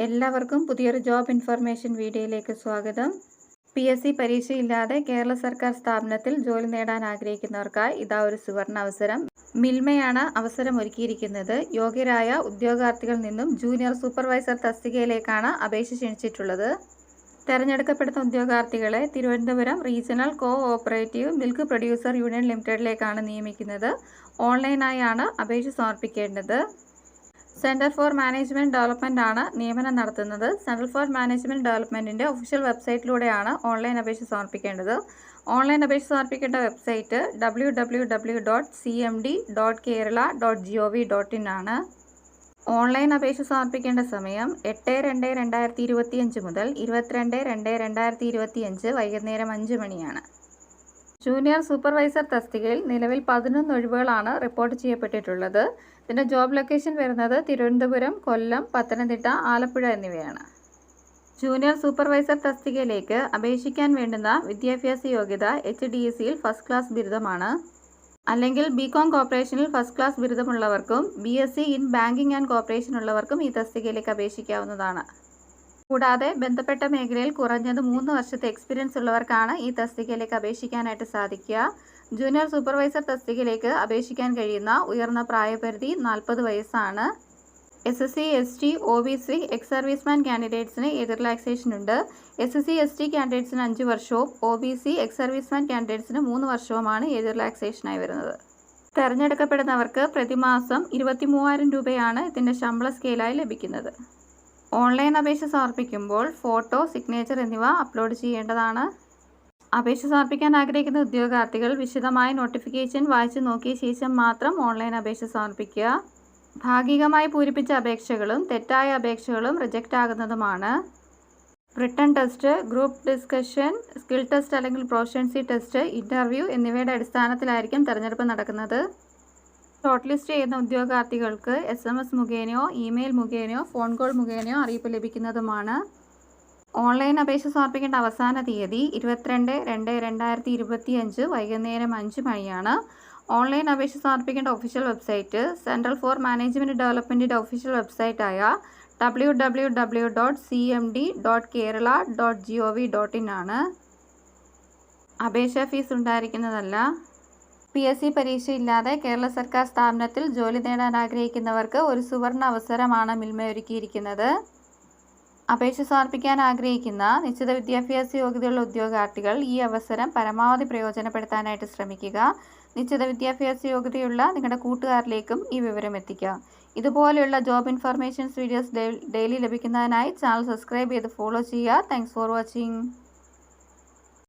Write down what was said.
എല്ലാവർക്കും പുതിയൊരു job information വീഡിയോയിലേക്ക് സ്വാഗതം. PSC പരീക്ഷയില്ലാതെ കേരള സർക്കാർ സ്ഥാപനത്തിൽ ജോലി നേടാൻ ആഗ്രഹിക്കുന്നവർക്കായി ഇതാ ഒരു സുവർണ അവസരം. മിൽമയാണ് അവസരം ഒരുക്കിയിരിക്കുന്നത്. യോഗ്യരായ ഉദ്യോഗാർത്ഥികളിൽ നിന്നും ജൂനിയർ സൂപ്പർവൈസർ തസ്തികയിലേക്കാണ് അപേക്ഷ ക്ഷണിച്ചിട്ടുള്ളത്. തെരഞ്ഞെടുക്കപ്പെടുന്ന ഉദ്യോഗാർത്ഥികളെ Thiruvananthapuram regional co-operative milk producer union ലിമിറ്റഡിലേക്കാണ് നിയമിക്കുന്നത്. ഓൺലൈനായാണ് അപേക്ഷ സമർപ്പിക്കേണ്ടത്. സെൻറ്റർ ഫോർ മാനേജ്മെൻറ്റ് ഡെവലപ്മെൻ്റ് ആണ് നിയമനം നടത്തുന്നത്. സെൻട്രൽ ഫോർ മാനേജ്മെൻറ്റ് ഡെവലപ്മെൻറ്റിൻ്റെ ഒഫീഷ്യൽ വെബ്സൈറ്റിലൂടെയാണ് ഓൺലൈൻ അപേക്ഷ സമർപ്പിക്കേണ്ടത്. ഓൺലൈൻ അപേക്ഷ സമർപ്പിക്കേണ്ട വെബ്സൈറ്റ് www.cmd.kerala.gov.in ആണ്. ഓൺലൈൻ അപേക്ഷ സമർപ്പിക്കേണ്ട സമയം 8/2/2025 മുതൽ 22/2/2025 വൈകുന്നേരം 5 മണിയാണ്. ജൂനിയർ സൂപ്പർവൈസർ തസ്തികയിൽ നിലവിൽ 11 ഒഴിവുകളാണ് റിപ്പോർട്ട് ചെയ്യപ്പെട്ടിട്ടുള്ളത്. ഇതിൻ്റെ ജോബ് ലൊക്കേഷൻ വരുന്നത് തിരുവനന്തപുരം, കൊല്ലം, പത്തനംതിട്ട, ആലപ്പുഴ എന്നിവയാണ്. ജൂനിയർ സൂപ്പർവൈസർ തസ്തികയിലേക്ക് അപേക്ഷിക്കാൻ വേണ്ടുന്ന വിദ്യാഭ്യാസ യോഗ്യത HDSCയിൽ ഫസ്റ്റ് ക്ലാസ് ബിരുദമാണ്. അല്ലെങ്കിൽ BCom കോർപ്പറേഷനിൽ ഫസ്റ്റ് ക്ലാസ് ബിരുദമുള്ളവർക്കും BSc in banking and corporation ഉള്ളവർക്കും ഈ തസ്തികയിലേക്ക് അപേക്ഷിക്കാവുന്നതാണ്. കൂടാതെ ബന്ധപ്പെട്ട മേഖലയിൽ കുറഞ്ഞത് 3 വർഷത്തെ എക്സ്പീരിയൻസ് ഉള്ളവർക്കാണ് ഈ തസ്തികയിലേക്ക് അപേക്ഷിക്കാനായിട്ട് സാധിക്കുക. ജൂനിയർ സൂപ്പർവൈസർ തസ്തികയിലേക്ക് അപേക്ഷിക്കാൻ കഴിയുന്ന ഉയർന്ന പ്രായപരിധി 40 വയസ്സാണ്. SSC, ST, OBC, ex serviceman കാൻഡിഡേറ്റ്സിന് ഏത് റിലാക്സേഷൻ ഉണ്ട്. SSC, ST കാൻഡിഡേറ്റ്സിന് 5 വർഷവും OBC, എക്സ് സർവീസ്മാൻ കാൻഡിഡേറ്റ്സിന് 3 വർഷവുമാണ് ഏത് റിലാക്സേഷനായി വരുന്നത്. തിരഞ്ഞെടുക്കപ്പെടുന്നവർക്ക് പ്രതിമാസം 23,000 രൂപയാണ് ഇതിൻ്റെ ശമ്പള സ്കെയിലായി ലഭിക്കുന്നത്. ഓൺലൈൻ അപേക്ഷ സമർപ്പിക്കുമ്പോൾ ഫോട്ടോ, സിഗ്നേച്ചർ എന്നിവ അപ്ലോഡ് ചെയ്യേണ്ടതാണ്. അപേക്ഷ സമർപ്പിക്കാൻ ആഗ്രഹിക്കുന്ന ഉദ്യോഗാർത്ഥികൾ വിശദമായ നോട്ടിഫിക്കേഷൻ വായിച്ചു നോക്കിയ ശേഷം മാത്രം ഓൺലൈൻ അപേക്ഷ സമർപ്പിക്കുക. ഭാഗികമായി പൂരിപ്പിച്ച അപേക്ഷകളും തെറ്റായ അപേക്ഷകളും റിജക്റ്റ് ആകുന്നതുമാണ്. Written test, group discussion, skill test അല്ലെങ്കിൽ പ്രൊഫഷൻസി ടെസ്റ്റ്, ഇൻ്റർവ്യൂ എന്നിവയുടെ അടിസ്ഥാനത്തിലായിരിക്കും തിരഞ്ഞെടുപ്പ് നടക്കുന്നത്. ഷോർട്ട് ലിസ്റ്റ് ചെയ്യുന്ന ഉദ്യോഗാർത്ഥികൾക്ക് SMS മുഖേനയോ ഇമെയിൽ മുഖേനയോ ഫോൺ കോൾ മുഖേനയോ അറിയിപ്പ് ലഭിക്കുന്നതുമാണ്. ഓൺലൈൻ അപേക്ഷ സമർപ്പിക്കേണ്ട അവസാന തീയതി 22/2/2025 വൈകുന്നേരം 5 മണിയാണ്. ഓൺലൈൻ അപേക്ഷ സമർപ്പിക്കേണ്ട official website central for management ഡെവലപ്മെൻറ്റിൻ്റെ ഒഫീഷ്യൽ വെബ്സൈറ്റായ www.cmd.kerala.gov.in ആണ്. അപേക്ഷാ ഫീസ് ഉണ്ടായിരിക്കുന്നതല്ല. PSC പരീക്ഷയില്ലാതെ കേരള സർക്കാർ സ്ഥാപനത്തിൽ ജോലി നേടാൻ ആഗ്രഹിക്കുന്നവർക്ക് ഒരു സുവർണ അവസരമാണ് മിൽമ ഒരുക്കിയിരിക്കുന്നത്. അപേക്ഷ സമർപ്പിക്കാൻ ആഗ്രഹിക്കുന്ന നിശ്ചിത വിദ്യാഭ്യാസ യോഗ്യതയുള്ള ഉദ്യോഗാർത്ഥികൾ ഈ അവസരം പരമാവധി പ്രയോജനപ്പെടുത്താനായിട്ട് ശ്രമിക്കുക. നിശ്ചിത വിദ്യാഭ്യാസ യോഗ്യതയുള്ള നിങ്ങളുടെ കൂട്ടുകാരിലേക്കും ഈ വിവരം എത്തിക്കുക. ഇതുപോലെയുള്ള ജോബ് ഇൻഫർമേഷൻസ് വീഡിയോസ് ഡെയിലി ലഭിക്കുന്നതിനായി ചാനൽ സബ്സ്ക്രൈബ് ചെയ്ത് ഫോളോ ചെയ്യുക. Thanks for watching.